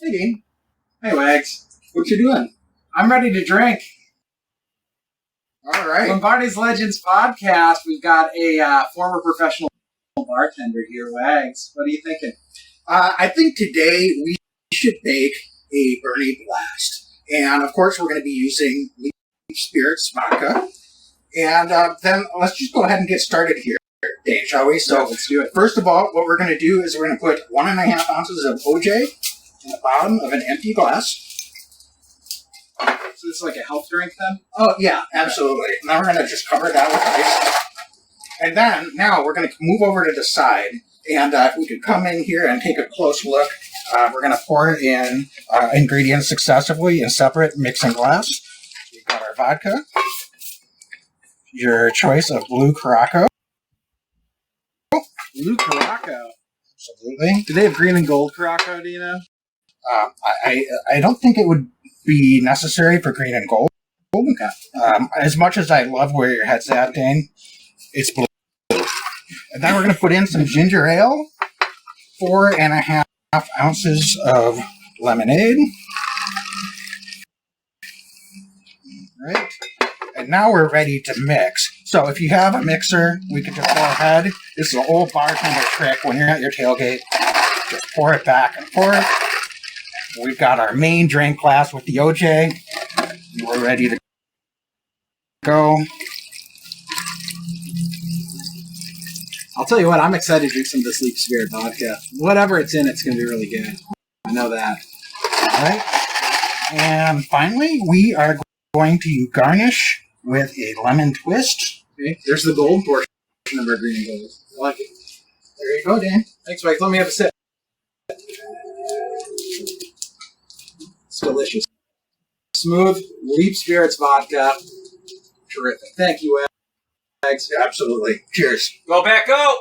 Hey, Dean. Hey, Wags. What you doing? I'm ready to drink. All right. Lombardi's Legends podcast. We've got a former professional bartender here, Wags. What are you thinking? I think today we should make a Bernie Blast. And, of course, we're going to be using Leaf Spirits vodka. And then let's just go ahead and get started here, Dane, shall we? So let's do it. First of all, what we're going to do is we're going to put 1.5 ounces of OJ in the bottom of an empty glass. So this is like a health drink then? Oh, yeah, absolutely. Now we're going to just cover that with ice. And then, now we're going to move over to the side. And if we could come in here and take a close look, we're going to pour in ingredients successively in separate mixing glass. We've got our vodka, your choice of blue Caraco. Blue Caraco? Absolutely. Do they have green and gold Caraco, do you know? I don't think it would be necessary for green and gold. Okay. As much as I love where your head's at, Dane, it's blue. And then we're going to put in some ginger ale, 4.5 ounces of lemonade. All right. And now we're ready to mix. So if you have a mixer, we can just go ahead. This is an old bartender trick. When you're at your tailgate, just pour it back and forth. We've got our main drink glass with the OJ. We're ready to go. I'll tell you what, I'm excited to drink some of this Leaf Spirit vodka. Whatever it's in, it's going to be really good. I know that. All right. And finally, we are going to garnish with a lemon twist. Okay, there's the gold portion of our green and gold. I like it. There you go, Dan. Thanks, Mike. Let me have a sip. It's delicious. Smooth Leaf Spirits vodka. Terrific. Thank you, Wags. Yeah, absolutely. Cheers. Go back, go!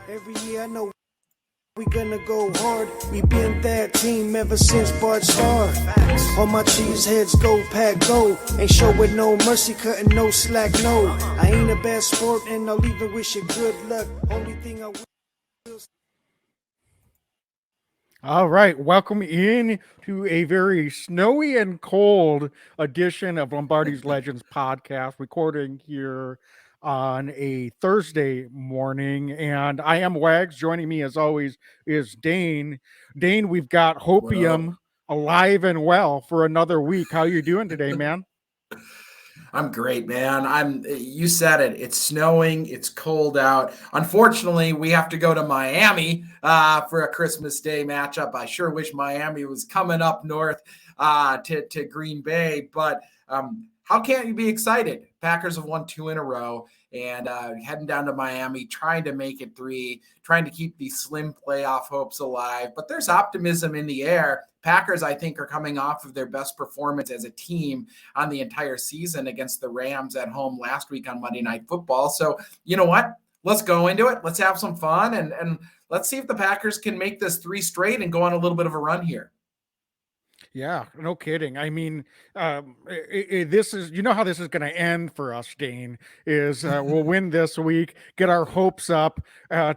Every year I know we gonna go hard. We been that team ever since Bart started. All my cheese heads go pack go. Ain't showing no mercy, cutting no slack, no. I ain't a bad sport and I'll even wish you good luck. Only thing I will. All right, welcome in to a very snowy and cold edition of Lombardi's Legends podcast, recording here on a Thursday morning. And I am Wags. Joining me, as always, is Dane. Dane, we've got Hopium alive and well for another week. How you doing today, man? I'm great, man. You said it. It's snowing. It's cold out. Unfortunately, we have to go to Miami for a Christmas Day matchup. I sure wish Miami was coming up north to Green Bay, but how can't you be excited? Packers have won 2 in a row and heading down to Miami, trying to make it 3, trying to keep these slim playoff hopes alive. But there's optimism in the air. Packers, I think, are coming off of their best performance as a team on the entire season against the Rams at home last week on Monday Night Football. So, you know what? Let's go into it. Let's have some fun, and let's see if the Packers can make this 3 straight and go on a little bit of a run here. Yeah, no kidding. I mean, this is, you know how this is going to end for us, Dane, is we'll win this week, get our hopes up,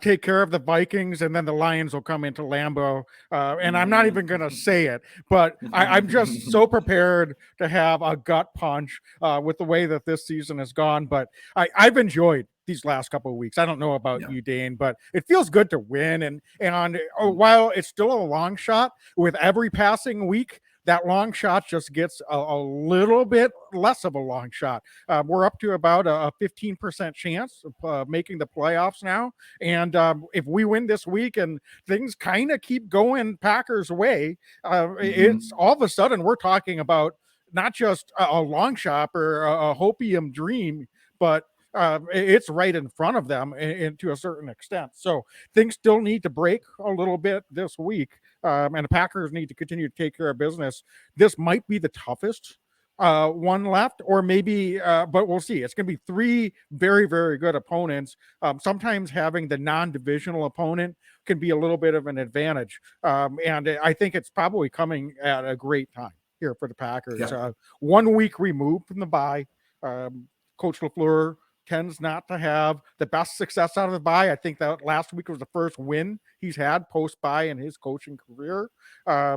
take care of the Vikings, and then the Lions will come into Lambeau. And I'm not even going to say it, but I'm just so prepared to have a gut punch with the way that this season has gone. But I've enjoyed these last couple of weeks. I don't know about you, Dane, but it feels good to win. And while it's still a long shot, with every passing week, that long shot just gets a little bit less of a long shot. We're up to about a 15% chance of making the playoffs now. And if we win this week and things kind of keep going Packers' way, it's all of a sudden we're talking about not just a long shot or a hopium dream, but it's right in front of them to a certain extent. So things still need to break a little bit this week. And the Packers need to continue to take care of business. This might be the toughest one left, or maybe, but we'll see. It's going to be 3 very, very good opponents. Sometimes having the non-divisional opponent can be a little bit of an advantage. And I think it's probably coming at a great time. here for the Packers. Yeah. 1 week removed from the bye. Coach LaFleur tends not to have the best success out of the bye. I think that last week was the first win he's had post-bye in his coaching career.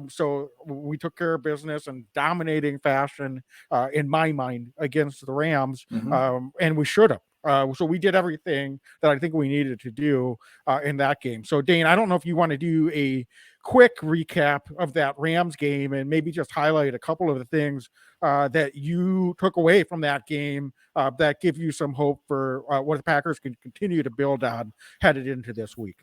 So we took care of business in dominating fashion, in my mind, against the Rams, and we should have. So we did everything that I think we needed to do in that game. So Dane, I don't know if you want to do a quick recap of that Rams game and maybe just highlight a couple of the things that you took away from that game that give you some hope for what the Packers can continue to build on headed into this week.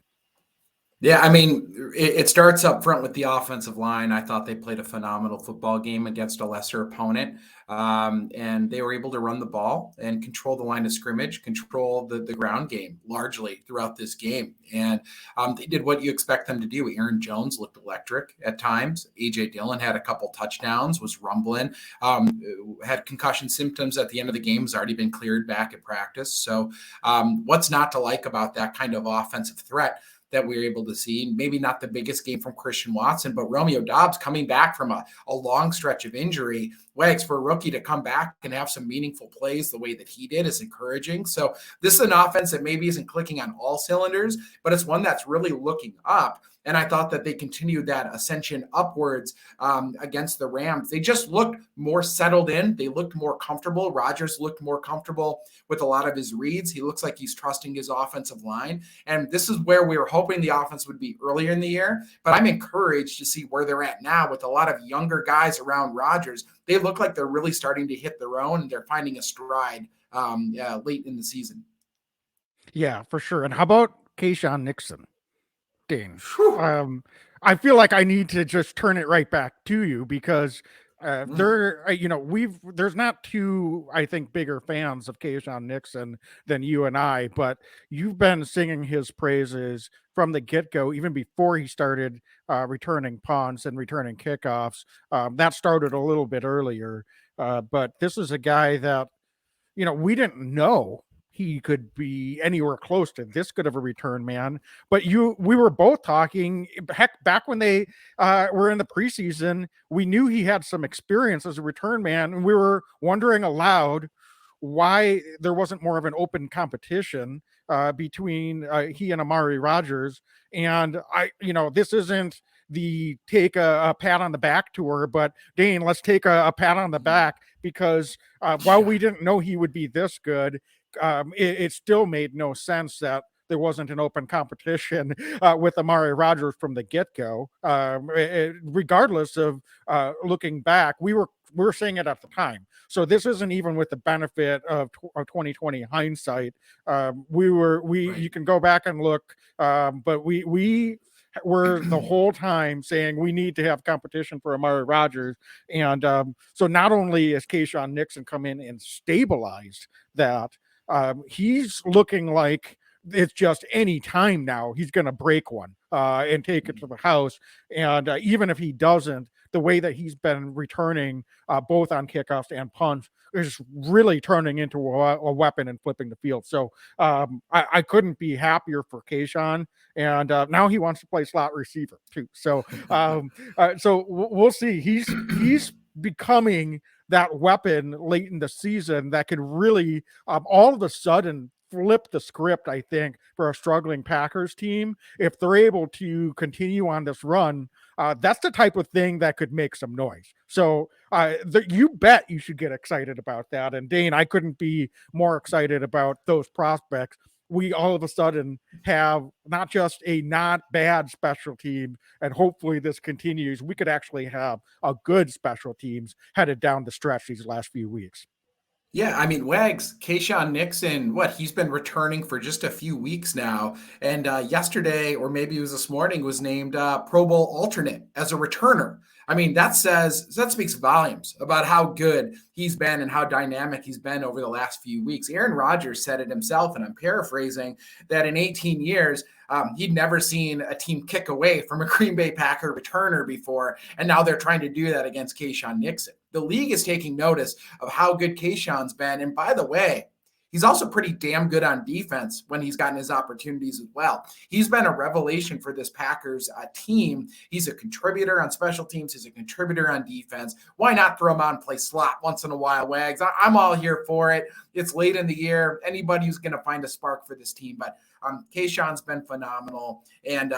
Yeah, I mean, it starts up front with the offensive line. I thought they played a phenomenal football game against a lesser opponent, and they were able to run the ball and control the line of scrimmage, control the ground game largely throughout this game. And they did what you expect them to do. Aaron Jones looked electric at times. A.J. Dillon had a couple touchdowns, was rumbling, had concussion symptoms at the end of the game, has already been cleared back at practice. So what's not to like about that kind of offensive threat that we were able to see? Maybe not the biggest game from Christian Watson, but Romeo Doubs coming back from a long stretch of injury. Wags, for a rookie to come back and have some meaningful plays the way that he did is encouraging. So this is an offense that maybe isn't clicking on all cylinders, but it's one that's really looking up. And I thought that they continued that ascension upwards against the Rams. They just looked more settled in. They looked more comfortable. Rodgers looked more comfortable with a lot of his reads. He looks like he's trusting his offensive line. And this is where we were hoping the offense would be earlier in the year. But I'm encouraged to see where they're at now with a lot of younger guys around Rodgers. They look like they're really starting to hit their own, and they're finding a stride late in the season. Yeah, for sure. And how about Keyshawn Nixon? Dane. I feel like I need to just turn it right back to you because there's not two, I think, bigger fans of Keyshawn Nixon than you and I, but you've been singing his praises from the get-go, even before he started returning punts and returning kickoffs. That started a little bit earlier, but this is a guy that, we didn't know he could be anywhere close to this good of a return man. But we were both talking, heck, back when they were in the preseason, we knew he had some experience as a return man, and we were wondering aloud why there wasn't more of an open competition between he and Amari Rodgers. And this isn't the take a pat on the back tour, but Dane, let's take a pat on the back because while we didn't know he would be this good, it still made no sense that there wasn't an open competition with Amari Rodgers from the get-go. Regardless of looking back, we were saying it at the time. So this isn't even with the benefit of 2020 hindsight. You can go back and look, but we were the whole time saying we need to have competition for Amari Rodgers. And so not only has Keyshawn Nixon come in and stabilized that, he's looking like it's just any time now he's going to break one and take it to the house. And even if he doesn't, the way that he's been returning both on kickoffs and punts is really turning into a weapon and flipping the field. So I couldn't be happier for Keyshawn. And now he wants to play slot receiver too. So so we'll see. He's becoming that weapon late in the season that could really all of a sudden flip the script, I think, for a struggling Packers team. If they're able to continue on this run, that's the type of thing that could make some noise. So you bet you should get excited about that. And Dane, I couldn't be more excited about those prospects. We all of a sudden have not just a not bad special team, and hopefully this continues. We could actually have a good special teams headed down the stretch these last few weeks. Yeah, I mean, Wags, Keyshawn Nixon, he's been returning for just a few weeks now. And yesterday, or maybe it was this morning, was named Pro Bowl alternate as a returner. I mean, that speaks volumes about how good he's been and how dynamic he's been over the last few weeks. Aaron Rodgers said it himself, and I'm paraphrasing, that in 18 years, he'd never seen a team kick away from a Green Bay Packer returner before, and now they're trying to do that against Keyshawn Nixon. The league is taking notice of how good Keyshawn's been. And by the way, He's also pretty damn good on defense when he's gotten his opportunities as well. He's been a revelation for this Packers team. He's a contributor on special teams. He's a contributor on defense. Why not throw him out and play slot once in a while, Wags? I'm all here for it. It's late in the year. Anybody who's going to find a spark for this team. But Keyshawn's been phenomenal. And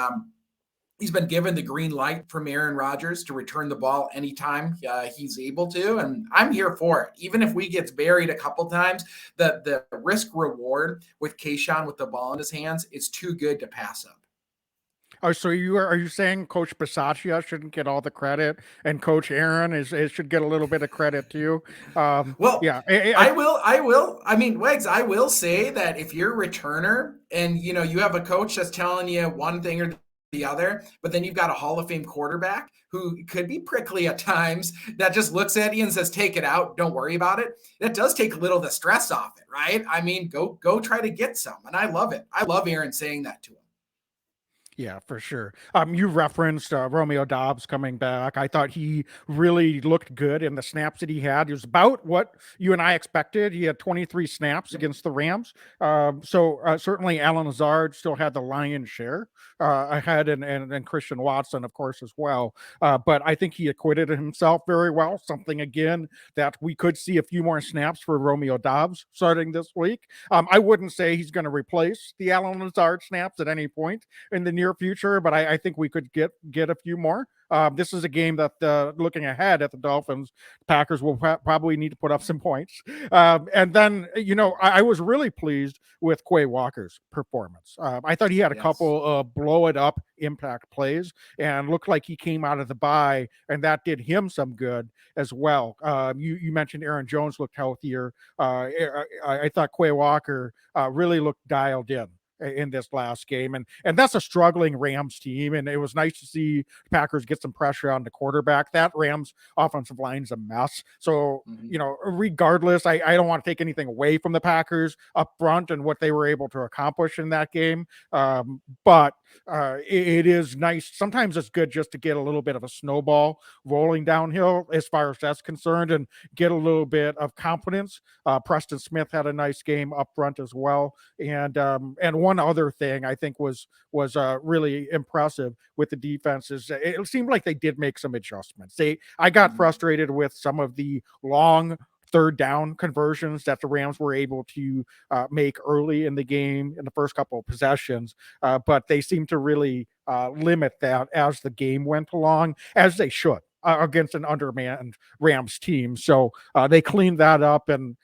he's been given the green light from Aaron Rodgers to return the ball anytime he's able to, and I'm here for it. Even if we get buried a couple times, the risk reward with Keyshawn with the ball in his hands is too good to pass up. Oh, so are you saying Coach Bisaccia shouldn't get all the credit, and Coach Aaron should get a little bit of credit too? Well, yeah, I will. I mean, Wags, I will say that if you're a returner and you have a coach that's telling you one thing or the other, but then you've got a Hall of Fame quarterback who could be prickly at times that just looks at you and says, take it out. Don't worry about it. That does take a little of the stress off it, right? I mean, go try to get some. And I love it. I love Aaron saying that to him. Yeah, for sure. You referenced Romeo Doubs coming back. I thought he really looked good in the snaps that he had. It was about what you and I expected. He had 23 snaps against the Rams. So certainly Alan Lazard still had the lion's share ahead, and Christian Watson, of course, as well. But I think he acquitted himself very well. Something, again, that we could see a few more snaps for Romeo Doubs starting this week. I wouldn't say he's going to replace the Alan Lazard snaps at any point in the near future, but I think we could get a few more. This is a game that, looking ahead at the Dolphins, Packers will probably need to put up some points. And then, I was really pleased with Quay Walker's performance. I thought he had a couple of blow it up impact plays and looked like he came out of the bye, and that did him some good as well. You mentioned Aaron Jones looked healthier. I thought Quay Walker really looked dialed in this last game, and that's a struggling Rams team, and it was nice to see Packers get some pressure on the quarterback. That Rams offensive line's a mess, so regardless, I don't want to take anything away from the Packers up front and what they were able to accomplish in that game, but it is nice. Sometimes it's good just to get a little bit of a snowball rolling downhill as far as that's concerned, and get a little bit of confidence. Preston Smith had a nice game up front as well, and one other thing I think was really impressive with the defense is it seemed like they did make some adjustments. I got frustrated with some of the long third down conversions that the Rams were able to make early in the game in the first couple of possessions, but they seemed to really limit that as the game went along, as they should. Against an undermanned Rams team. So they cleaned that up. And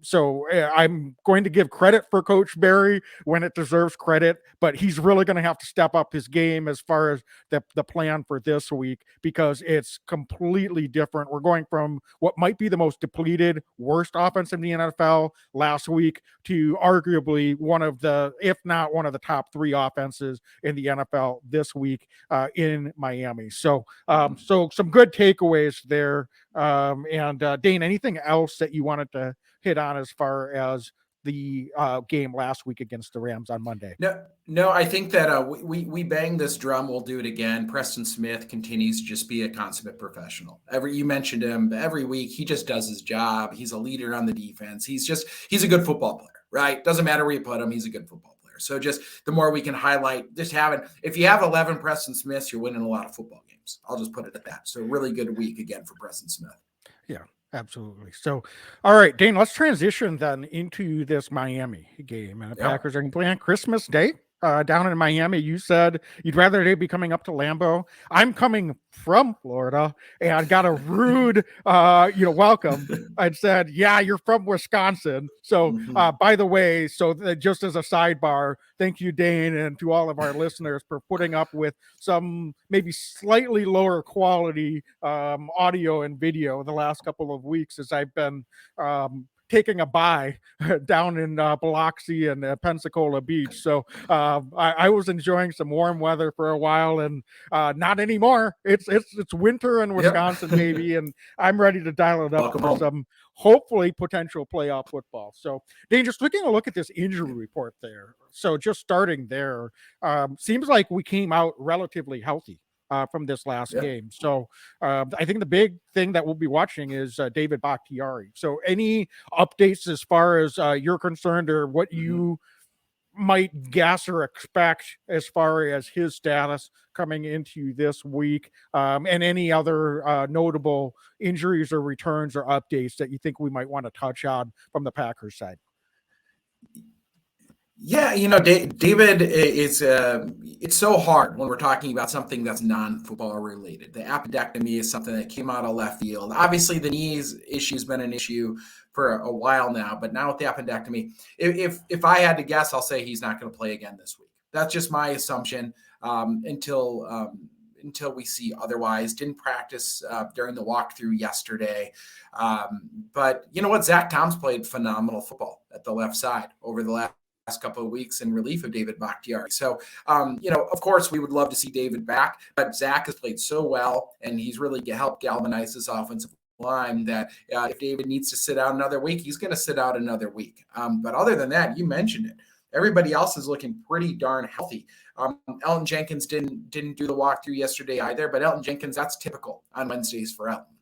so I'm going to give credit for Coach Barry when it deserves credit, but he's really going to have to step up his game as far as the plan for this week, because it's completely different. We're going from what might be the most depleted, worst offense in the NFL last week to arguably one of the, if not one of the top three offenses in the NFL this week in Miami. So some good takeaways there. Dane, anything else that you wanted to hit on as far as the game last week against the Rams on Monday? No, I think that we bang this drum. We'll do it again. Preston Smith continues to just be a consummate professional. You mentioned him every week. He just does his job. He's a leader on the defense. He's a good football player, right? Doesn't matter where you put him. He's a good football player. So just the more we can highlight, if you have 11 Preston Smiths, you're winning a lot of football games. I'll just put it at that. So really good week again for Preston Smith. Yeah, absolutely. So, all right, Dane, let's transition then into this Miami game. And the Packers are playing Christmas Day down in Miami. You said you'd rather they be coming up to Lambeau. I'm coming from Florida and got a rude, welcome. I said, yeah, you're from Wisconsin. So, by the way, just as a sidebar, thank you, Dane, and to all of our listeners for putting up with some maybe slightly lower quality audio and video the last couple of weeks as I've been taking a bye down in Biloxi and Pensacola Beach. So I was enjoying some warm weather for a while, and not anymore. It's winter in Wisconsin, maybe, and I'm ready to dial it up for some hopefully potential playoff football. So, Dane, just taking a look at this injury report there. So just starting there, seems like we came out relatively healthy from this last Yeah. game. So I think the big thing that we'll be watching is David Bakhtiari. So any updates as far as you're concerned, or what you might guess or expect as far as his status coming into this week, and any other notable injuries or returns or updates that you think we might want to touch on from the Packers side? Yeah, David is. It's so hard when we're talking about something that's non-football related. The appendectomy is something that came out of left field. Obviously, the knees issue has been an issue for a while now, but now with the appendectomy, if I had to guess, I'll say he's not going to play again this week. That's just my assumption until we see otherwise. Didn't practice during the walkthrough yesterday. But you know what? Zach Tom's played phenomenal football at the left side over the last couple of weeks in relief of David Bakhtiari. So, of course, we would love to see David back, but Zach has played so well, and he's really helped galvanize this offensive line that if David needs to sit out another week, he's going to sit out another week. But other than that, you mentioned it. Everybody else is looking pretty darn healthy. Elton Jenkins didn't do the walkthrough yesterday either, but Elton Jenkins, that's typical on Wednesdays for Elton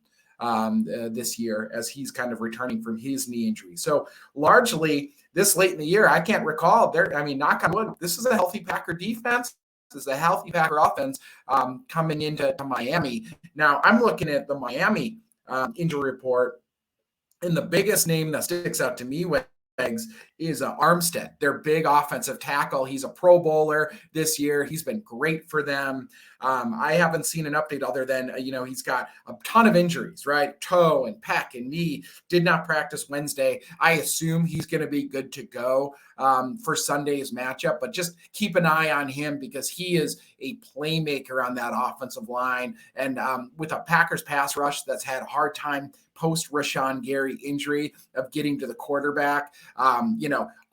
this year, as he's kind of returning from his knee injury. So largely this late in the year, I can't recall knock on wood, this is a healthy Packer defense. This is a healthy Packer offense coming into Miami. Now I'm looking at the Miami injury report, and the biggest name that sticks out to me is Armstead, their big offensive tackle. He's a Pro Bowler this year. He's been great for them. I haven't seen an update other than, he's got a ton of injuries, right? Toe and pec and knee. Did not practice Wednesday. I assume he's going to be good to go for Sunday's matchup, but just keep an eye on him because he is a playmaker on that offensive line. And with a Packers pass rush that's had a hard time post Rashawn Gary injury of getting to the quarterback,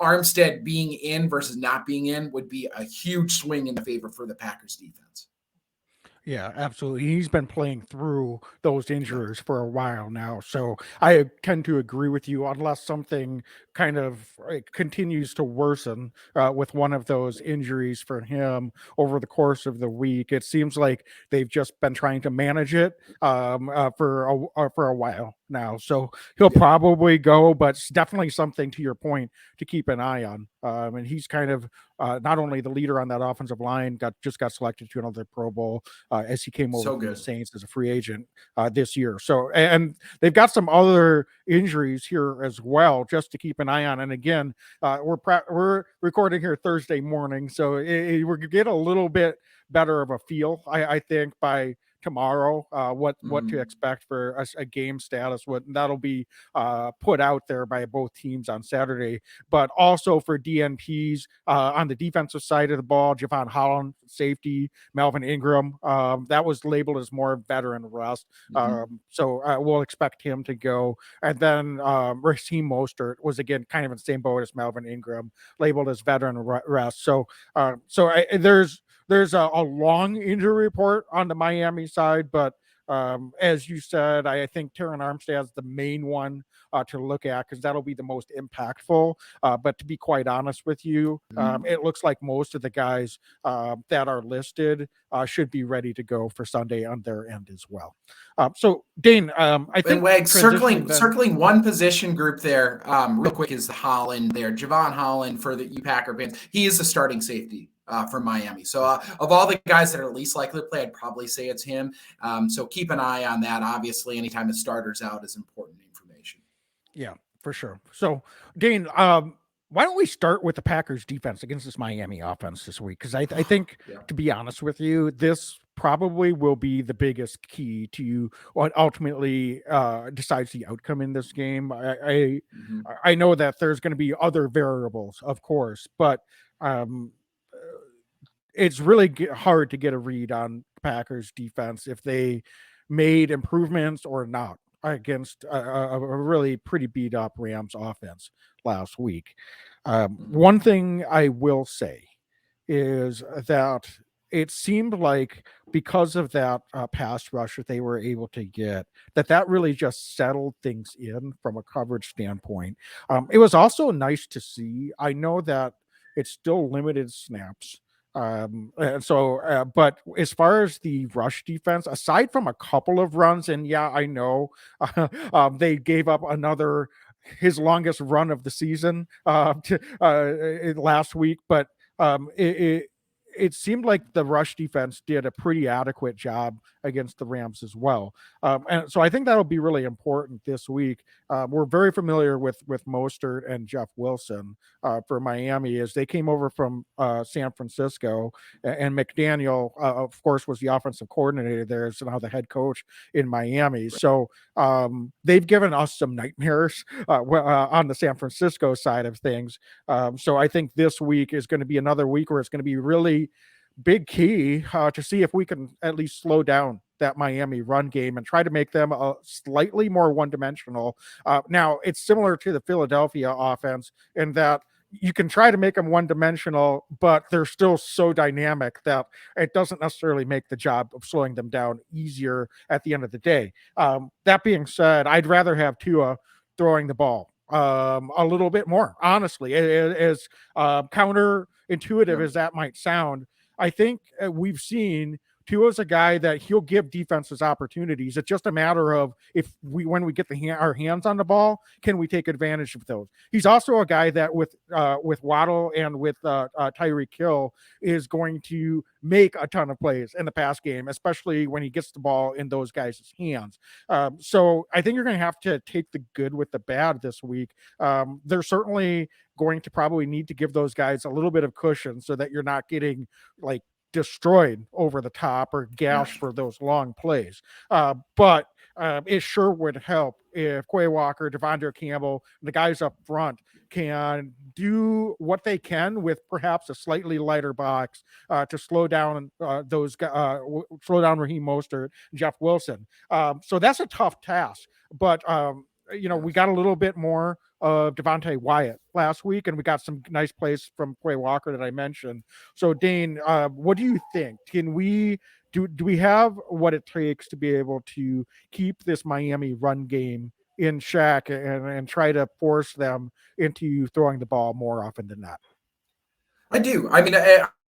Armstead being in versus not being in would be a huge swing in the favor for the Packers defense. Yeah, absolutely. He's been playing through those injuries for a while now. So I tend to agree with you, unless something kind of continues to worsen with one of those injuries for him over the course of the week. It seems like they've just been trying to manage it for a while now. So he'll probably go, but it's definitely something, to your point, to keep an eye on. And he's kind of not only the leader on that offensive line, got selected to another Pro Bowl as he came over to the Saints as a free agent this year. So, and they've got some other injuries here as well, just to keep an eye on. And again, we're recording here Thursday morning, so we're gonna get a little bit better of a feel, I think, by tomorrow, what to expect for a game status. What that'll be put out there by both teams on Saturday, but also for DNPs on the defensive side of the ball. Javon Holland, safety, Melvin Ingram, that was labeled as more veteran rust. So we'll expect him to go. And then Raheem Mostert was again kind of in the same boat as Melvin Ingram, labeled as veteran rest. So there's a long injury report on the Miami side, but as you said, I think Terran Armstead is the main one to look at because that'll be the most impactful. But to be quite honest with you, it looks like most of the guys that are listed should be ready to go for Sunday on their end as well. So Dane, I think Wag, circling one position group there real quick is Holland there. Javon Holland, for the Packer fans, he is the starting safety for Miami. So of all the guys that are least likely to play, I'd probably say it's him. So keep an eye on that. Obviously, anytime the starter's out is important information. Yeah, for sure. So Dane, why don't we start with the Packers defense against this Miami offense this week? Because I think, to be honest with you, this probably will be the biggest key to what ultimately decides the outcome in this game. I know that there's going to be other variables, of course, but it's really hard to get a read on Packers defense if they made improvements or not against a really pretty beat up Rams offense last week. One thing I will say is that it seemed like because of that pass rush that they were able to get, that really just settled things in from a coverage standpoint. It was also nice to see. I know that it's still limited snaps But as far as the rush defense, aside from a couple of runs, and yeah, I know they gave up his longest run of the season last week, but it seemed like the rush defense did a pretty adequate job against the Rams as well. And so I think that'll be really important this week. We're very familiar with Mostert and Jeff Wilson for Miami as they came over from San Francisco, and McDaniel, of course, was the offensive coordinator there, so now the head coach in Miami. So they've given us some nightmares on the San Francisco side of things. So I think this week is going to be another week where it's going to be really big key to see if we can at least slow down that Miami run game and try to make them slightly more one-dimensional. Now, it's similar to the Philadelphia offense in that you can try to make them one-dimensional, but they're still so dynamic that it doesn't necessarily make the job of slowing them down easier at the end of the day. That being said, I'd rather have Tua throwing the ball a little bit more, honestly. As counterintuitive as that might sound, I think we've seen Tua's a guy that he'll give defenses opportunities. It's just a matter of when we get our hands on the ball, can we take advantage of those? He's also a guy that with Waddle and with Tyreek Hill is going to make a ton of plays in the pass game, especially when he gets the ball in those guys' hands. So I think you're going to have to take the good with the bad this week. They're certainly going to probably need to give those guys a little bit of cushion so that you're not getting like destroyed over the top or gashed for those long plays. But it sure would help if Quay Walker, Devondre Campbell, the guys up front can do what they can with perhaps a slightly lighter box to slow down slow down Raheem Mostert, Jeff Wilson. So that's a tough task, but we got a little bit more of Devontae Wyatt last week, and we got some nice plays from Quay Walker that I mentioned. So, Dane, what do you think? Can we do we have what it takes to be able to keep this Miami run game in check and try to force them into throwing the ball more often than not? I do. I mean,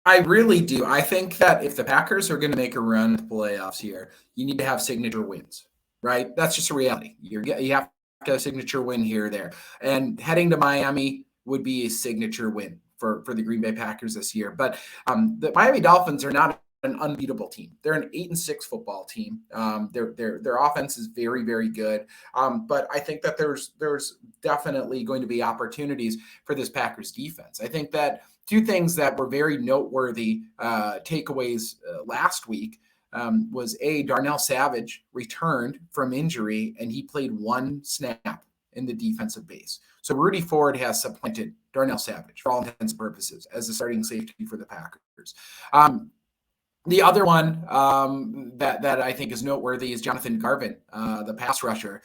I really do. I think that if the Packers are going to make a run at the playoffs here, you need to have signature wins, right? That's just a reality. You have to have a signature win here or there. And heading to Miami would be a signature win for the Green Bay Packers this year. But the Miami Dolphins are not an unbeatable team. They're an 8-6 football team. Their offense is very, very good. But I think that there's definitely going to be opportunities for this Packers defense. I think that two things that were very noteworthy takeaways last week was Darnell Savage returned from injury and he played one snap in the defensive base. So Rudy Ford has supplanted Darnell Savage for all intents and purposes as the starting safety for the Packers. The other one that I think is noteworthy is Jonathan Garvin, the pass rusher,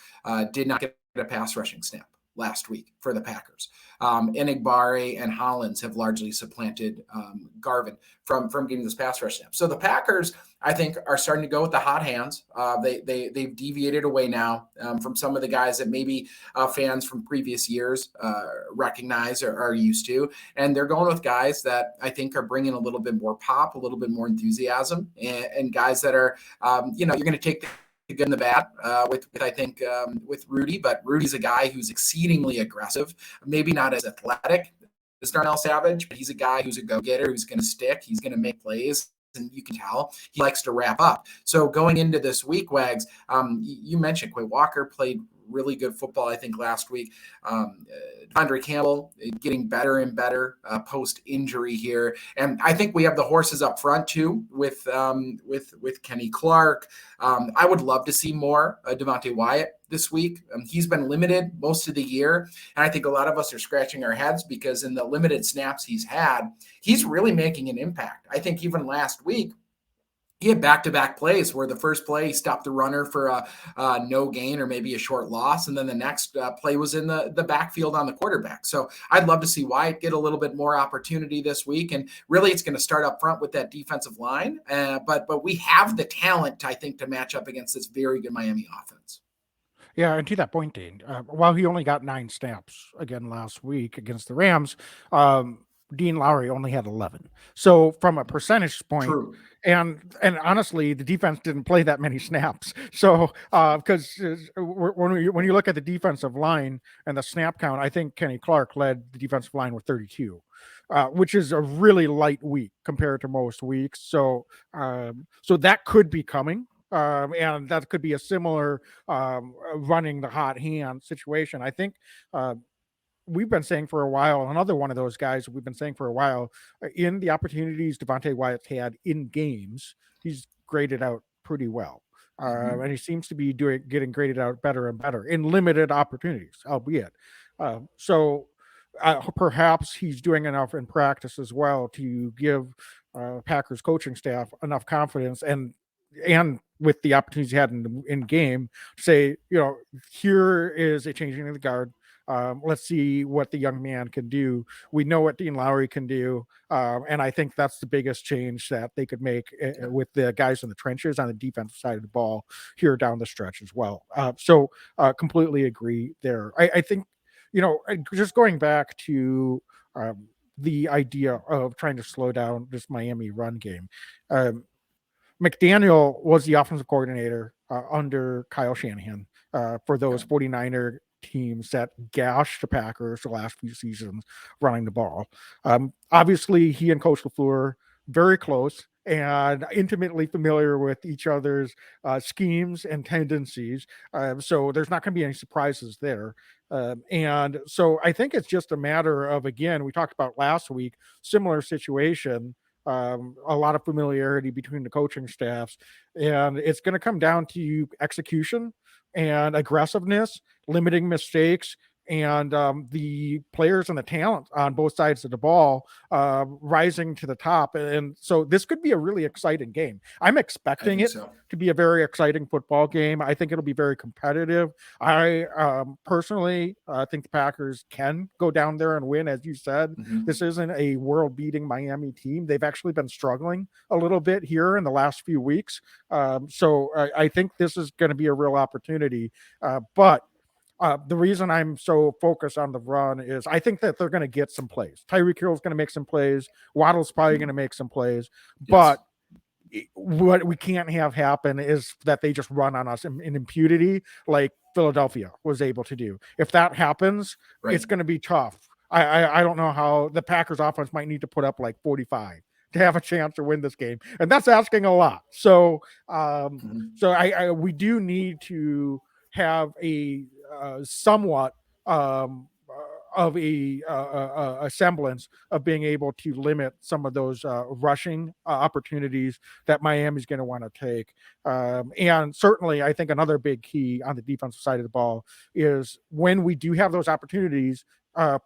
did not get a pass rushing snap last week for the Packers. Enigbare and Hollins have largely supplanted Garvin from getting this pass rush snap. So the Packers, I think, are starting to go with the hot hands. They've deviated away now from some of the guys that maybe fans from previous years recognize or are used to. And they're going with guys that I think are bringing a little bit more pop, a little bit more enthusiasm, and guys that are, you're going to take the good and the bad with Rudy, but Rudy's a guy who's exceedingly aggressive, maybe not as athletic as Darnell Savage, but he's a guy who's a go-getter, who's going to stick, he's going to make plays, and you can tell he likes to wrap up. So going into this week, Wags, you mentioned Quay Walker played really good football, I think, last week. Devondre Campbell getting better and better post-injury here. And I think we have the horses up front, too, with Kenny Clark. I would love to see more Devontae Wyatt this week. He's been limited most of the year. And I think a lot of us are scratching our heads because in the limited snaps he's had, he's really making an impact. I think even last week, he had back-to-back plays where the first play he stopped the runner for a no gain or maybe a short loss, and then the next play was in the backfield on the quarterback. So I'd love to see Wyatt get a little bit more opportunity this week, and really it's going to start up front with that defensive line. But we have the talent, I think, to match up against this very good Miami offense. Yeah, and to that point, Dane, while he only got 9 snaps again last week against the Rams, Dean Lowry only had 11. So from a percentage point, True. and honestly, the defense didn't play that many snaps. So because when you look at the defensive line and the snap count, I think Kenny Clark led the defensive line with 32, which is a really light week compared to most weeks. So so that could be coming. And that could be a similar running the hot hand situation. I think we've been saying for a while, another one of those guys we've been saying for a while, in the opportunities Devontae Wyatt's had in games, he's graded out pretty well. And he seems to be getting graded out better and better in limited opportunities, albeit. So perhaps he's doing enough in practice as well to give Packers coaching staff enough confidence and with the opportunities he had in game, say, here is a changing of the guard. Let's see what the young man can do. We know what Dean Lowry can do. And I think that's the biggest change that they could make with the guys in the trenches on the defensive side of the ball here down the stretch as well. So completely agree there. I think, just going back to the idea of trying to slow down this Miami run game. McDaniel was the offensive coordinator under Kyle Shanahan for those 49er teams that gashed the Packers the last few seasons running the ball. Obviously, he and Coach LaFleur very close and intimately familiar with each other's schemes and tendencies. So there's not going to be any surprises there. And so I think it's just a matter of, again, we talked about last week, similar situation, a lot of familiarity between the coaching staffs, and it's going to come down to execution and aggressiveness, limiting mistakes, and the players and the talent on both sides of the ball rising to the top. And so this could be a really exciting game. I'm expecting it to be a very exciting football game. I think it'll be very competitive. I personally think the Packers can go down there and win. As you said, this isn't a world-beating Miami team. They've actually been struggling a little bit here in the last few weeks. So I think this is going to be a real opportunity. But the reason I'm so focused on the run is I think that they're going to get some plays. Tyreek Hill's going to make some plays. Waddle's probably going to make some plays. But what we can't have happen is that they just run on us in impunity like Philadelphia was able to do. If that happens, it's going to be tough. I don't know how the Packers offense might need to put up like 45 to have a chance to win this game. And that's asking a lot. So, we do need to have a somewhat of a semblance of being able to limit some of those rushing opportunities that Miami's going to want to take. And certainly, I think another big key on the defensive side of the ball is when we do have those opportunities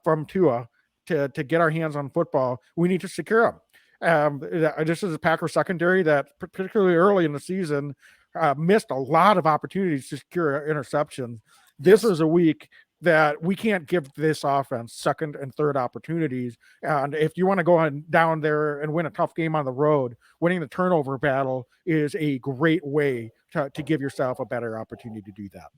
from Tua to get our hands on football, we need to secure them. This is a Packers secondary that, particularly early in the season, missed a lot of opportunities to secure interceptions. This is a week that we can't give this offense second and third opportunities. And if you want to go on down there and win a tough game on the road, winning the turnover battle is a great way to give yourself a better opportunity to do that.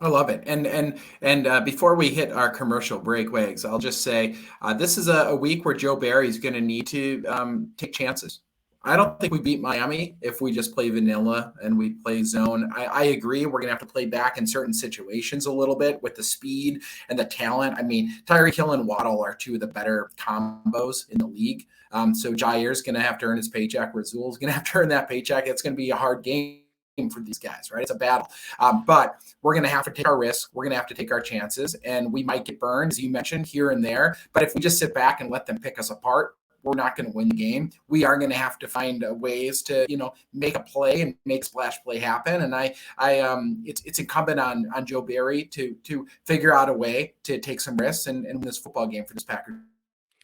I love it. And before we hit our commercial break, Wags, I'll just say this is a week where Joe Barry is going to need to take chances. I don't think we beat Miami if we just play vanilla and we play zone. I agree. We're going to have to play back in certain situations a little bit with the speed and the talent. I mean, Tyreek Hill and Waddle are two of the better combos in the league. So Jair's going to have to earn his paycheck. Rasul's going to have to earn that paycheck. It's going to be a hard game for these guys, right? It's a battle. But we're going to have to take our risks. We're going to have to take our chances, and we might get burned, as you mentioned, here and there. But if we just sit back and let them pick us apart, we're not going to win the game. We are going to have to find ways to, make a play and make splash play happen. And it's incumbent on Joe Barry to figure out a way to take some risks and win this football game for this Packers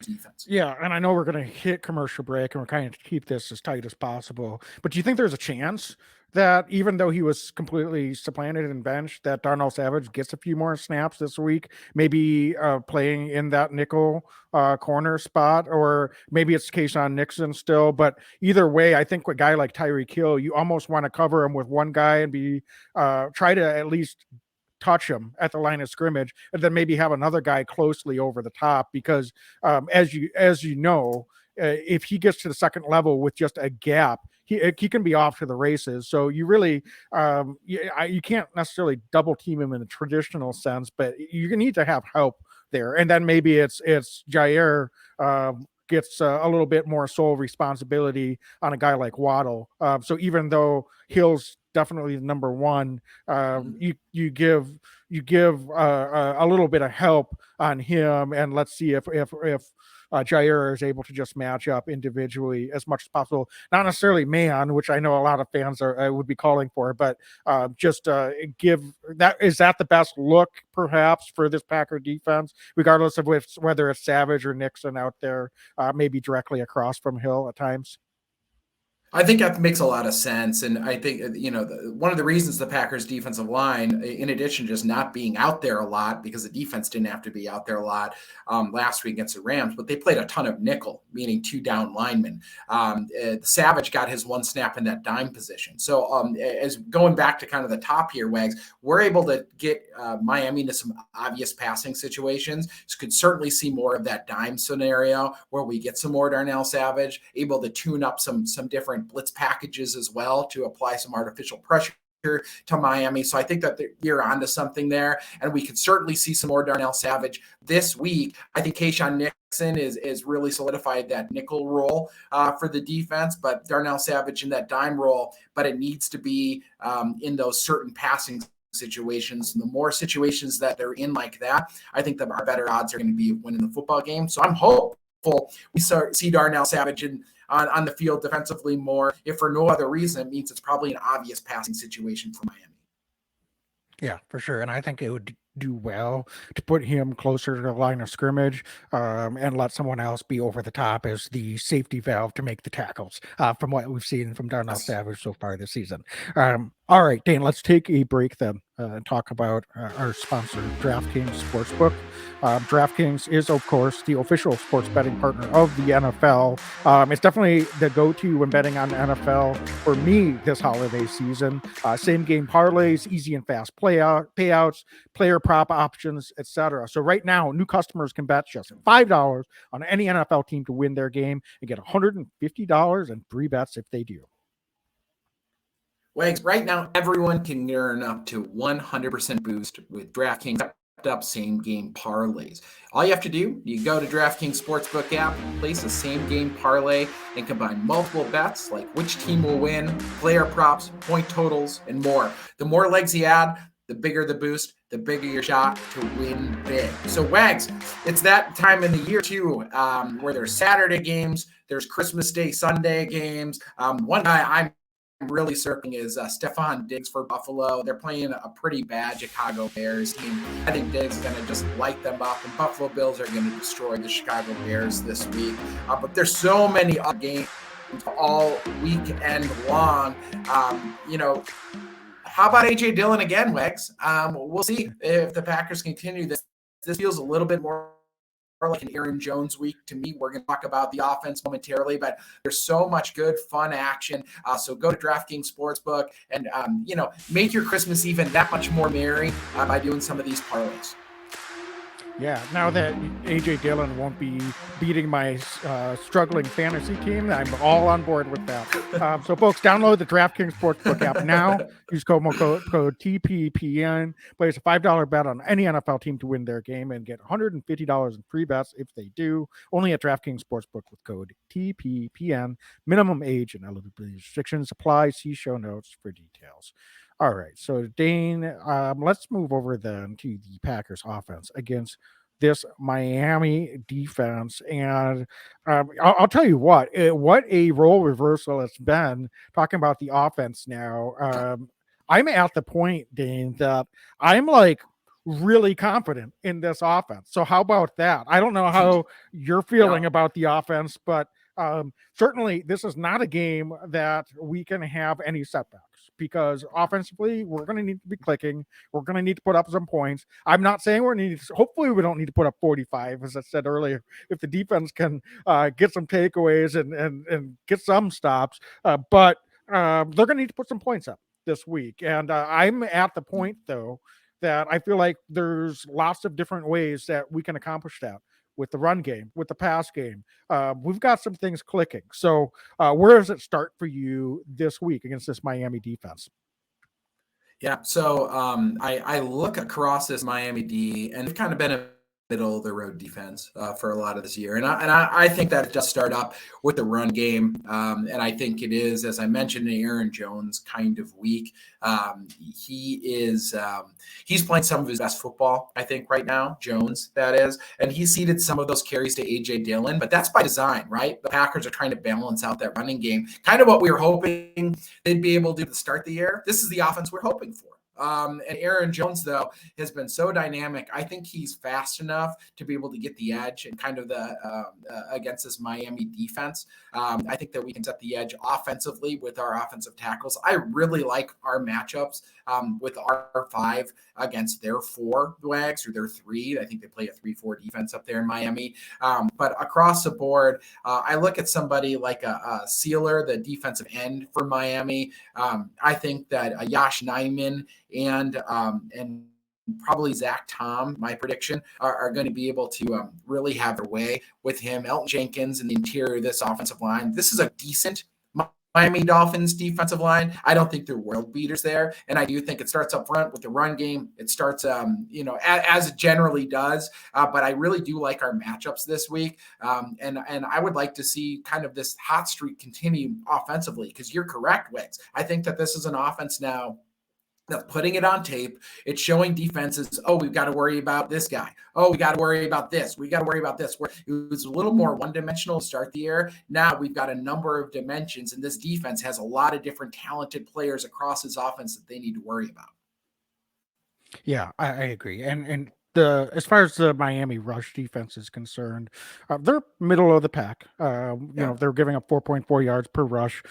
defense. Yeah, and I know we're going to hit commercial break and we're kind of keep this as tight as possible. But do you think there's a chance that even though he was completely supplanted and benched, that Darnell Savage gets a few more snaps this week, maybe playing in that nickel corner spot, or maybe it's Kayshawn Nixon still? But either way, I think a guy like Tyreek Hill, you almost want to cover him with one guy and be try to at least touch him at the line of scrimmage, and then maybe have another guy closely over the top, because as you know, if he gets to the second level with just a gap, he can be off to the races. So you really you can't necessarily double team him in the traditional sense, but you need to have help there. And then maybe it's Jair gets a little bit more sole responsibility on a guy like Waddle. So even though Hill's definitely the number one, you give a little bit of help on him, and let's see if Jair is able to just match up individually as much as possible. Not necessarily man, which I know a lot of fans would be calling for, but just give that. Is that the best look, perhaps, for this Packer defense, regardless of whether it's Savage or Nixon out there, maybe directly across from Hill at times? I think that makes a lot of sense. And I think, one of the reasons the Packers defensive line, in addition to just not being out there a lot, because the defense didn't have to be out there a lot last week against the Rams, but they played a ton of nickel, meaning 2 down linemen. Savage got his 1 snap in that dime position. So as going back to kind of the top here, Wags, we're able to get Miami into some obvious passing situations. So could certainly see more of that dime scenario where we get some more Darnell Savage, able to tune up some different blitz packages as well to apply some artificial pressure to Miami. So I think that you're onto something there, and we could certainly see some more Darnell Savage this week. I think Keyshawn Nixon is really solidified that nickel role for the defense, but Darnell Savage in that dime role, but it needs to be in those certain passing situations. And the more situations that they're in like that, I think our better odds are going to be winning the football game. So I'm hopeful we see Darnell Savage on the field defensively more. If for no other reason, it means it's probably an obvious passing situation for Miami. Yeah, for sure. And I think it would do well to put him closer to the line of scrimmage, and let someone else be over the top as the safety valve to make the tackles, from what we've seen from Darnell Savage so far this season. All right, Dane, let's take a break then and talk about our sponsor, DraftKings Sportsbook. DraftKings is, of course, the official sports betting partner of the NFL. It's definitely the go-to when betting on the NFL for me this holiday season. Same game parlays, easy and fast payouts, player prop options, etc. So right now, new customers can bet just $5 on any NFL team to win their game and get $150 in free bets if they do. Wags, right now, everyone can earn up to 100% boost with DraftKings up same game parlays. All you have to do, you go to DraftKings Sportsbook app, place a same game parlay, and combine multiple bets like which team will win, player props, point totals, and more. The more legs you add, the bigger the boost, the bigger your shot to win big. So Wags, it's that time in the year too, where there's Saturday games, there's Christmas Day, Sunday games. One guy I'm really circling is Stephon Diggs for Buffalo. They're playing a pretty bad Chicago Bears team. I think Diggs is going to just light them up, and Buffalo Bills are going to destroy the Chicago Bears this week. But there's so many other games all weekend long. How about A.J. Dillon again, Wex? We'll see if the Packers continue this. This feels a little bit more like an Aaron Jones week to me. We're going to talk about the offense momentarily, but there's so much good, fun action. So go to DraftKings Sportsbook and, make your Christmas even that much more merry by doing some of these parlays. Yeah, now that A.J. Dillon won't be beating my struggling fantasy team, I'm all on board with that. So, folks, download the DraftKings Sportsbook app now. Use code TPPN. Place a $5 bet on any NFL team to win their game and get $150 in free bets if they do. Only at DraftKings Sportsbook with code TPPN. Minimum age and eligibility restrictions apply. See show notes for details. All right, so Dane, let's move over then to the Packers offense against this Miami defense. And I'll tell you what a role reversal it's been talking about the offense now. I'm at the point, Dane, that I'm like really confident in this offense. So how about that? I don't know how you're feeling about the offense, but certainly this is not a game that we can have any setbacks, because offensively we're going to need to be clicking. We're going to need to put up some points. I'm not saying hopefully we don't need to put up 45, as I said earlier, if the defense can get some takeaways and get some stops, but they're going to need to put some points up this week. And I'm at the point, though, that I feel like there's lots of different ways that we can accomplish that with the run game, with the pass game. We've got some things clicking. So where does it start for you this week against this Miami defense? Yeah. So I look across this Miami D, and they've kind of been a middle of the road defense for a lot of this year. And I think that it just start up with the run game. And I think it is, as I mentioned, an Aaron Jones kind of week. He's playing some of his best football, I think, right now, Jones, that is. And he ceded some of those carries to A.J. Dillon, but that's by design, right? The Packers are trying to balance out that running game, kind of what we were hoping they'd be able to do to start the year. This is the offense we're hoping for. And Aaron Jones, though, has been so dynamic. I think he's fast enough to be able to get the edge and kind of the against this Miami defense. I think that we can set the edge offensively with our offensive tackles. I really like our matchups with our 5 against their 4 Wags, or their 3. I think they play a 3-4 defense up there in Miami. But across the board, I look at somebody like a Sealer, the defensive end for Miami. I think that Yash Nyman and probably Zach Tom, my prediction, are going to be able to really have their way with him. Elton Jenkins in the interior of this offensive line. This is a decent Miami Dolphins defensive line. I don't think they're world beaters there. And I do think it starts up front with the run game. It starts, as it generally does. But I really do like our matchups this week. And I would like to see kind of this hot streak continue offensively, because you're correct, Wicks. I think that this is an offense now that's putting it on tape. It's showing defenses, oh, we've got to worry about this guy. Oh, we got to worry about this. We got to worry about this. Where it was a little more one-dimensional to start the year. Now we've got a number of dimensions, and this defense has a lot of different talented players across his offense that they need to worry about. Yeah, I agree. And the as far as the Miami rush defense is concerned, they're middle of the pack. They're giving up 4.4 yards per rush,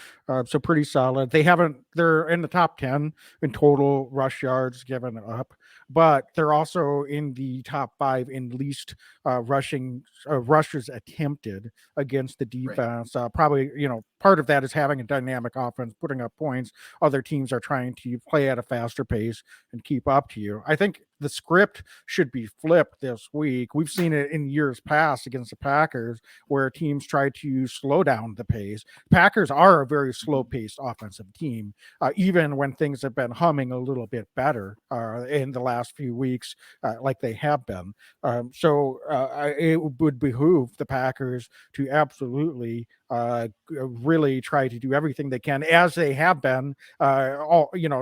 so pretty solid. They're in the top 10 in total rush yards given up, but they're also in the top 5 in least rushes attempted against the defense. Right. Probably, part of that is having a dynamic offense, putting up points. Other teams are trying to play at a faster pace and keep up to you. I think the script should be flipped this week. We've seen it in years past against the Packers, where teams try to slow down the pace. Packers are a very slow-paced offensive team, even when things have been humming a little bit better in the last few weeks, like they have been. So it would behoove the Packers to absolutely really try to do everything they can, as they have been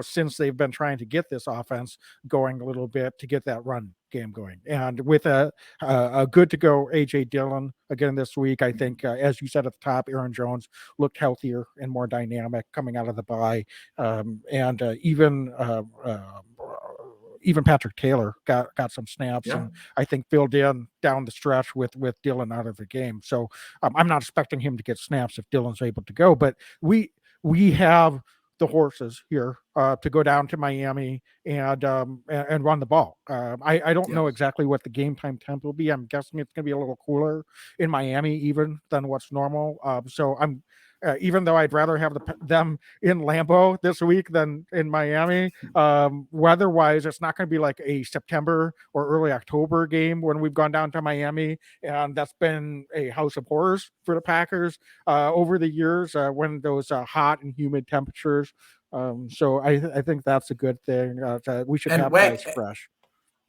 since they've been trying to get this offense going a little bit, to get that run game going. And with a good to go AJ Dillon again this week, I think, as you said at the top, Aaron Jones looked healthier and more dynamic coming out of the bye, and even Patrick Taylor got some snaps, and I think filled in down the stretch with Dillon out of the game. So I'm not expecting him to get snaps if Dillon's able to go, but we have the horses here to go down to Miami and run the ball. I don't know exactly what the game time temp will be. I'm guessing it's going to be a little cooler in Miami even than what's normal. So I'm even though I'd rather have them in Lambeau this week than in Miami, weather-wise, it's not going to be like a September or early October game when we've gone down to Miami, and that's been a house of horrors for the Packers over the years when those hot and humid temperatures. So I think that's a good thing. We should have guys fresh.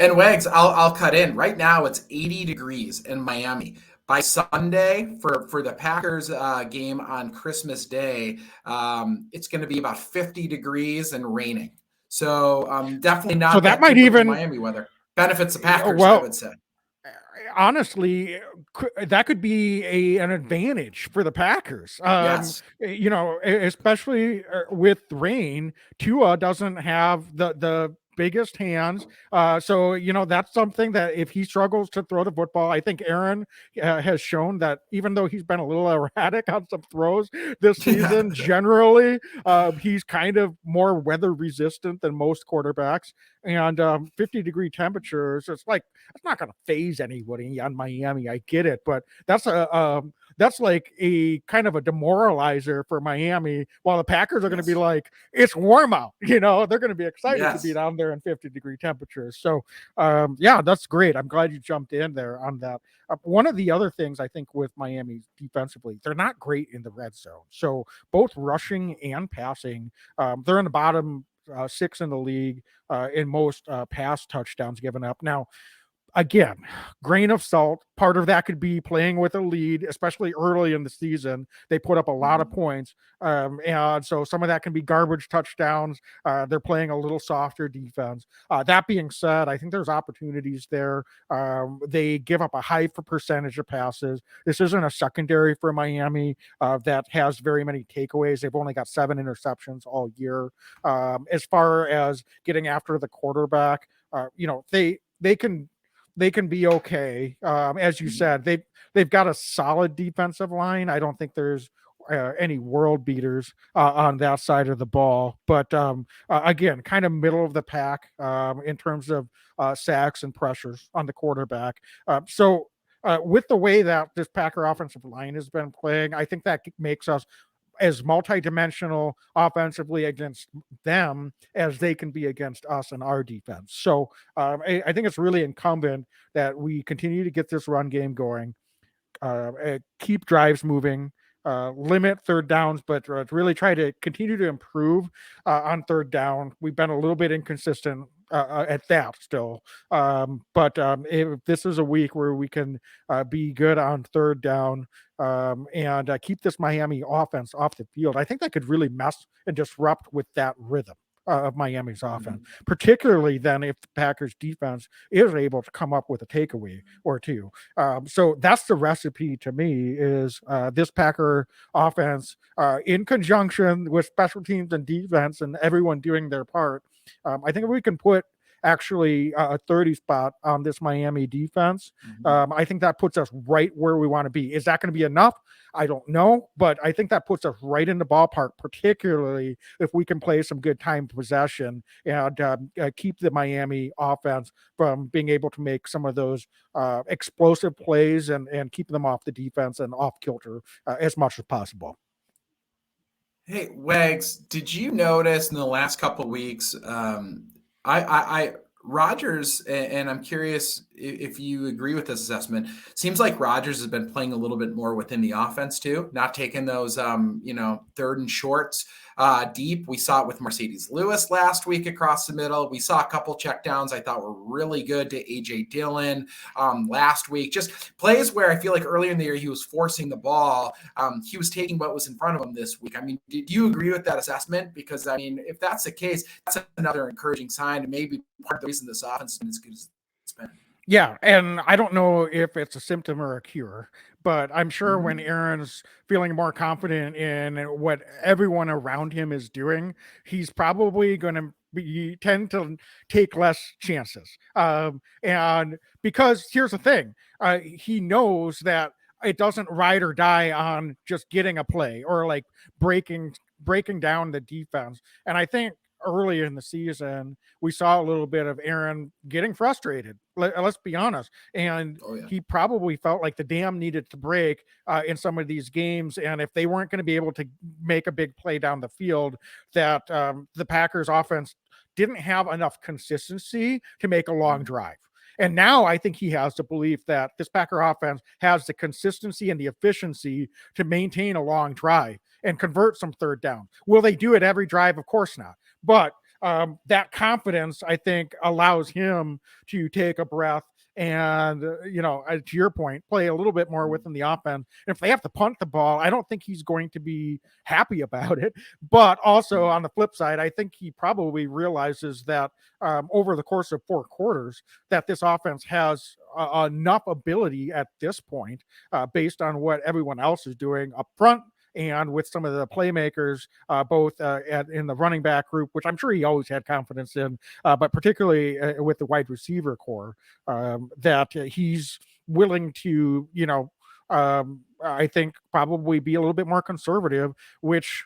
And Wags, I'll cut in. Right now, it's 80 degrees in Miami. By Sunday, for the Packers game on Christmas Day, it's going to be about 50 degrees and raining. So definitely not. So that might even Miami weather benefits the Packers, I would say. Honestly, that could be an advantage for the Packers. Yes. Especially with rain. Tua doesn't have the biggest hands. So, that's something that if he struggles to throw the football, I think Aaron has shown that even though he's been a little erratic on some throws this season, generally, he's kind of more weather resistant than most quarterbacks. And 50-degree temperatures, it's not going to phase anybody on Miami. I get it, but that's that's like a kind of a demoralizer for Miami, while the Packers are going to be like, it's warm out. They're going to be excited to be down there in 50-degree temperatures. So, yeah, that's great. I'm glad you jumped in there on that. One of the other things I think with Miami defensively, they're not great in the red zone. So both rushing and passing, they're in the bottom 6 in the league in most pass touchdowns given up. Now, again, grain of salt. Part of that could be playing with a lead, especially early in the season. They put up a lot of points. And so some of that can be garbage touchdowns. They're playing a little softer defense. That being said, I think there's opportunities there. They give up a high percentage of passes. This isn't a secondary for Miami that has very many takeaways. They've only got 7 interceptions all year. As far as getting after the quarterback, they can be okay. As you said, they've got a solid defensive line. I don't think there's any world beaters on that side of the ball, but again, kind of middle of the pack in terms of sacks and pressures on the quarterback. So with the way that this Packer offensive line has been playing, I think that makes us as multidimensional offensively against them as they can be against us and our defense. So I think it's really incumbent that we continue to get this run game going, keep drives moving, limit third downs, but really try to continue to improve on third down. We've been a little bit inconsistent at that still. But if this is a week where we can be good on third down and keep this Miami offense off the field, I think that could really mess and disrupt with that rhythm of Miami's offense, particularly then if the Packers defense is able to come up with a takeaway or two. So that's the recipe to me is this Packer offense in conjunction with special teams and defense and everyone doing their part. I think if we can put actually a 30 spot on this Miami defense, I think that puts us right where we want to be. Is that going to be enough? I don't know, but I think that puts us right in the ballpark, particularly if we can play some good time possession and keep the Miami offense from being able to make some of those explosive plays and keep them off the defense and off kilter as much as possible. Hey, Wags, did you notice in the last couple of weeks, I Rodgers, and I'm curious if you agree with this assessment. Seems like Rodgers has been playing a little bit more within the offense too, not taking those third and shorts deep. We saw it with Mercedes Lewis last week across the middle. We saw a couple checkdowns I thought were really good to AJ Dillon last week. Just plays where I feel like earlier in the year he was forcing the ball. He was taking what was in front of him this week. I mean, did you agree with that assessment? Because I mean, if that's the case, that's another encouraging sign, and maybe part of the reason this offense is as good as it's been. Yeah, and I don't know if it's a symptom or a cure, but I'm sure when Aaron's feeling more confident in what everyone around him is doing, he's probably going to tend to take less chances. And because here's the thing, he knows that it doesn't ride or die on just getting a play or like breaking down the defense. And I think early in the season, we saw a little bit of Aaron getting frustrated. Let's be honest. And he probably felt like the dam needed to break in some of these games. And if they weren't going to be able to make a big play down the field, that the Packers offense didn't have enough consistency to make a long drive. And now I think he has the belief that this Packer offense has the consistency and the efficiency to maintain a long drive and convert some third down. Will they do it every drive? Of course not. But that confidence, I think, allows him to take a breath and, to your point, play a little bit more within the offense. And if they have to punt the ball, I don't think he's going to be happy about it. But also on the flip side, I think he probably realizes that over the course of 4 quarters, that this offense has enough ability at this point based on what everyone else is doing up front and with some of the playmakers, both in the running back group, which I'm sure he always had confidence in, but particularly with the wide receiver core, that he's willing to, I think probably be a little bit more conservative, which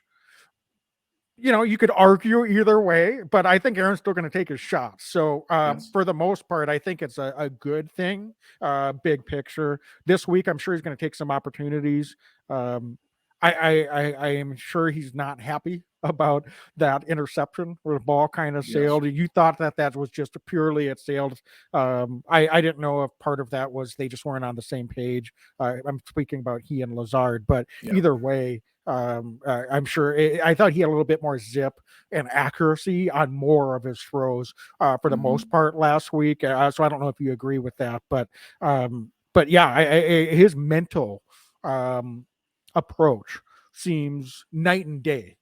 you could argue either way, but I think Aaron's still going to take his shots. So Yes. for the most part, I think it's a good thing. Big picture. This week, I'm sure he's going to take some opportunities. Um, I am sure he's not happy about that interception where the ball kind of Yes. sailed. You thought that was just purely it sailed. I didn't know if part of that was they just weren't on the same page. I'm speaking about he and Lazard, but Yeah. either way, I'm sure I thought he had a little bit more zip and accuracy on more of his throws for the most part last week. So I don't know if you agree with that, but yeah, his mental approach seems night and day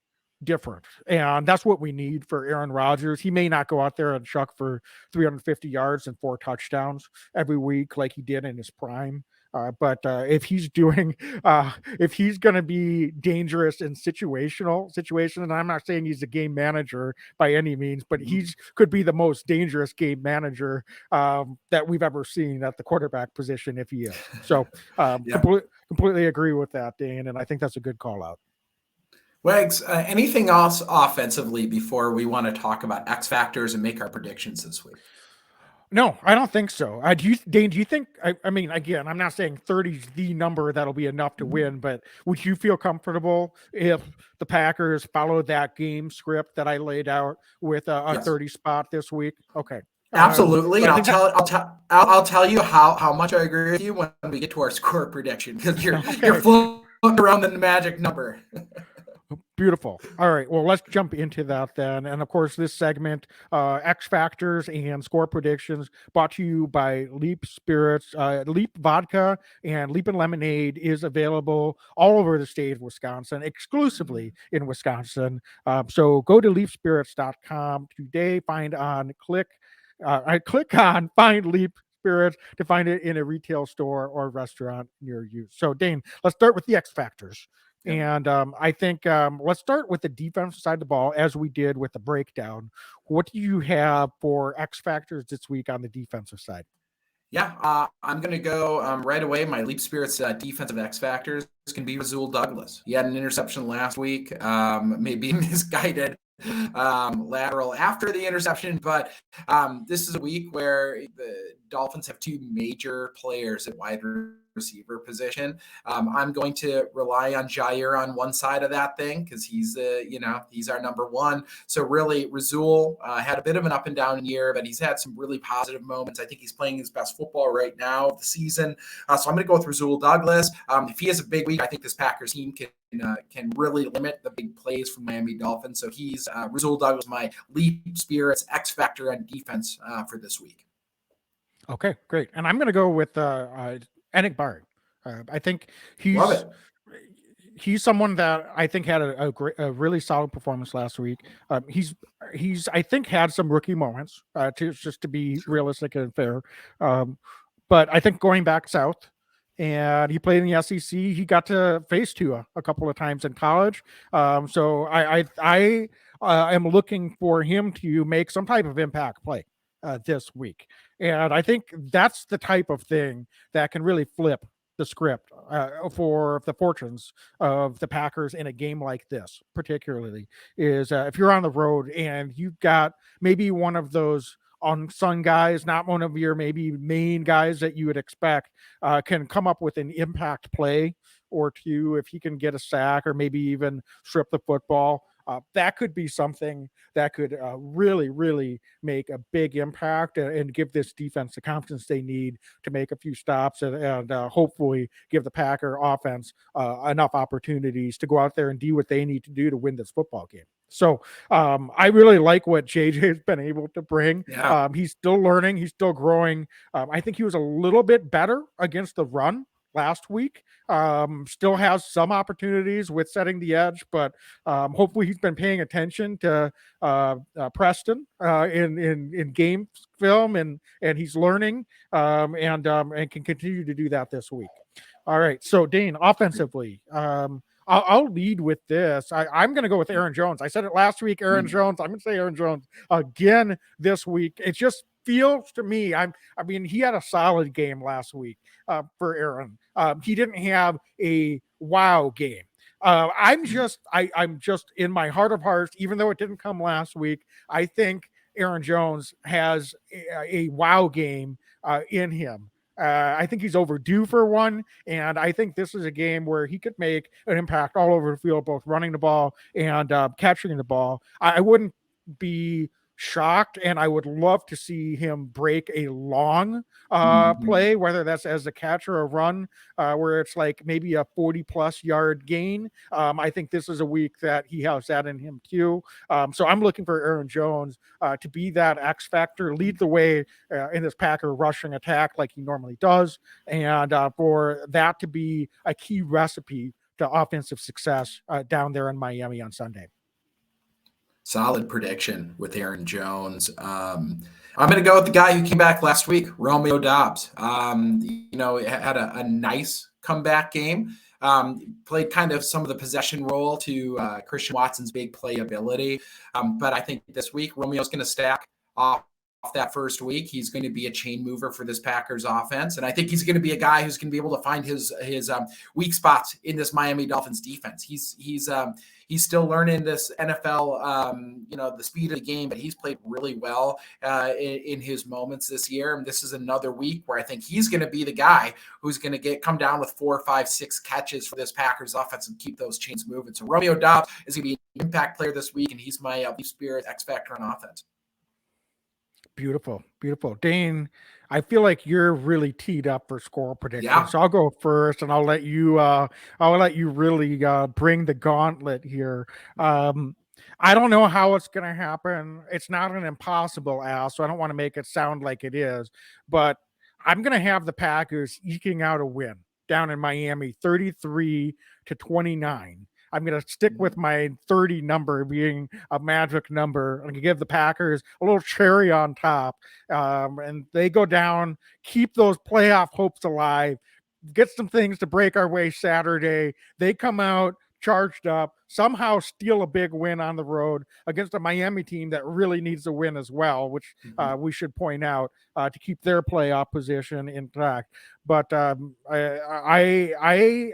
different, and that's what we need for Aaron Rodgers. He may not go out there and chuck for 350 yards and 4 touchdowns every week like he did in his prime. But if he's doing, if he's going to be dangerous in situations, and I'm not saying he's a game manager by any means, but he's could be the most dangerous game manager that we've ever seen at the quarterback position if he is. So Yeah. completely agree with that, Dane, and I think that's a good call out. Wags, anything else offensively before we want to talk about X factors and make our predictions this week? No, I don't think so. Dane, do you think, I mean, again, I'm not saying 30 is the number that'll be enough to win, but would you feel comfortable if the Packers followed that game script that I laid out with a Yes. 30 spot this week? Okay. Absolutely. But And I'll tell you how much I agree with you when we get to our score prediction, because you're floating around the magic number. Beautiful. All right. Well, let's jump into that then. And of course, this segment, X Factors and Score Predictions, brought to you by Leap Spirits. Leap Vodka and Leap and Lemonade is available all over the state of Wisconsin, exclusively in Wisconsin. So go to leapspirits.com today. Find on Leap Spirits to find it in a retail store or restaurant near you. So, Dane, let's start with the X Factors. And I think let's start with the defensive side of the ball, as we did with the breakdown. What do you have for X factors this week on the defensive side? Yeah, I'm going to go right away. My Leap Spirits defensive X factors can be Rasul Douglas. He had an interception last week, maybe misguided lateral after the interception, but this is a week where the Dolphins have 2 major players at wide receiver position. I'm going to rely on Jair on one side of that thing because he's our number one. So really, Rasul had a bit of an up and down year, but he's had some really positive moments. I think he's playing his best football right now of the season. So I'm going to go with Rasul Douglas. If he has a big week, I think this Packers team can really limit the big plays from Miami Dolphins. So he's Rasul Douglas, my Leap Spirits X factor on defense for this week. Okay, great. And I'm going to go with Anik Bari. I think he's someone that I think had a really solid performance last week. He's I think had some rookie moments just to be realistic and fair. But I think going back south, and he played in the SEC. He got to face Tua a couple of times in college. So I am looking for him to make some type of impact play this week. And I think that's the type of thing that can really flip the script for the fortunes of the Packers in a game like this, particularly, is if you're on the road and you've got maybe one of those unsung guys, not one of your maybe main guys that you would expect, can come up with an impact play or two if he can get a sack or maybe even strip the football. That could be something that could really, really make a big impact and give this defense the confidence they need to make a few stops and hopefully give the Packer offense enough opportunities to go out there and do what they need to do to win this football game. So I really like what JJ has been able to bring. Yeah. He's still learning. He's still growing. I think he was a little bit better against the run last week. Still has some opportunities with setting the edge, but hopefully he's been paying attention to Preston in game film and he's learning and can continue to do that this week. All right. So Dane, offensively, I'll lead with this. I'm going to go with Aaron Jones. I said it last week, Aaron Jones. I'm going to say Aaron Jones again this week. It just feels to me, I mean, he had a solid game last week for Aaron. He didn't have a wow game. I'm just in my heart of hearts, even though it didn't come last week, I think Aaron Jones has a wow game in him. I think he's overdue for one, and I think this is a game where he could make an impact all over the field, both running the ball and catching the ball. I wouldn't be shocked, and I would love to see him break a long play, whether that's as a catch or a run, where it's like maybe a 40-plus yard gain. I think this is a week that he has that in him too. So I'm looking for Aaron Jones to be that X factor, lead the way in this Packer rushing attack like he normally does, and for that to be a key recipe to offensive success down there in Miami on Sunday. Solid prediction with Aaron Jones. I'm going to go with the guy who came back last week, Romeo Doubs. Had a nice comeback game. Played kind of some of the possession role to Christian Watson's big playability. But I think this week, Romeo's going to stack off that first week. He's going to be a chain mover for this Packers offense. And I think he's going to be a guy who's going to be able to find his weak spots in this Miami Dolphins defense. He's still learning this NFL, the speed of the game, but he's played really well in his moments this year. And this is another week where I think he's going to be the guy who's going to come down with 4, 5, 6 catches for this Packers offense and keep those chains moving. So Romeo Doubs is going to be an impact player this week, and he's my Leaf Spirit X Factor on offense. Beautiful. Dane, I feel like you're really teed up for score prediction. Yeah. So I'll go first, and I'll let you really bring the gauntlet here. I don't know how it's going to happen. It's not an impossible ask, so I don't want to make it sound like it is, but I'm going to have the Packers eking out a win down in Miami, 33-29. I'm going to stick with my 30 number being a magic number. I'm going to give the Packers a little cherry on top. And they go down, keep those playoff hopes alive, get some things to break our way Saturday. They come out charged up, somehow steal a big win on the road against a Miami team that really needs a win as well, which we should point out to keep their playoff position intact. But I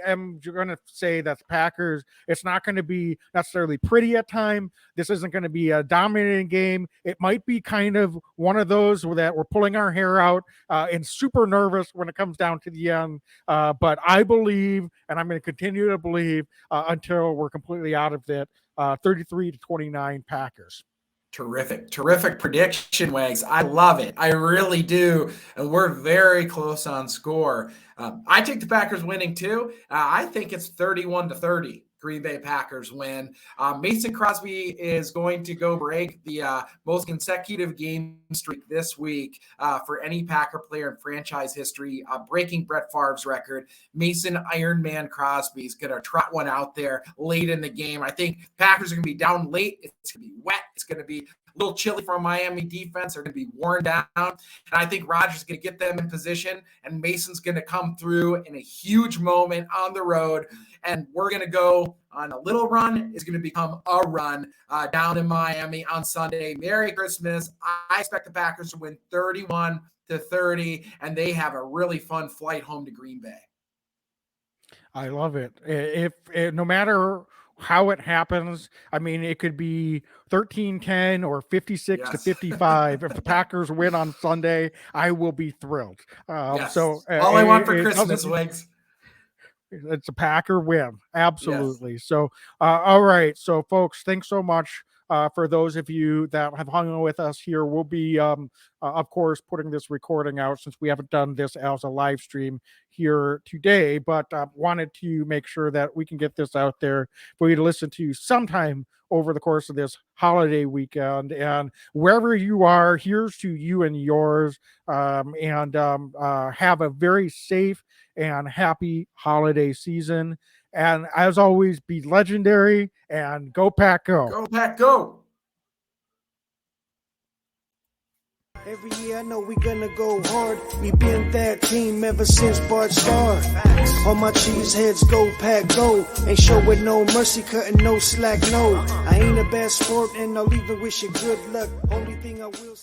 am going to say that the Packers, it's not going to be necessarily pretty at time. This isn't going to be a dominating game. It might be kind of one of those that we're pulling our hair out and super nervous when it comes down to the end. But I believe, and I'm going to continue to believe until we're completely out of it, 33-29 Packers. Terrific prediction, Wags. I love it. I really do. And we're very close on score. I take the Packers winning too. I think it's 31-30. Green Bay Packers win. Mason Crosby is going to go break the most consecutive game streak this week for any Packer player in franchise history, breaking Brett Favre's record. Mason Iron Man Crosby is going to trot one out there late in the game. I think Packers are going to be down late. It's going to be wet. It's going to be a little chilly for a Miami defense. They're going to be worn down. And I think Rodgers is going to get them in position, and Mason's going to come through in a huge moment on the road. And we're going to go on a little run. It's going to become a run down in Miami on Sunday. Merry Christmas. I expect the Packers to win 31-30, and they have a really fun flight home to Green Bay. I love it. If no matter how it happens, I mean, it could be 13-10 or 56-55. If the Packers win on Sunday, I will be thrilled. So all I want for Christmas, Wigs. It's a Packer win. Absolutely. Yes. So, all right. So, folks, thanks so much for those of you that have hung with us here. We'll be, of course, putting this recording out since we haven't done this as a live stream here today, but wanted to make sure that we can get this out there for you to listen to sometime over the course of this holiday weekend. And wherever you are, here's to you and yours, and have a very safe and happy holiday season. And as always, be legendary and go Pack Go. Go Pack Go. Every year I know we gonna go hard. We been that team ever since Bart started. All my cheese heads go Pack Go. Ain't show with no mercy, cutting no slack, no. I ain't a bad sport and I'll even wish you good luck. Only thing I will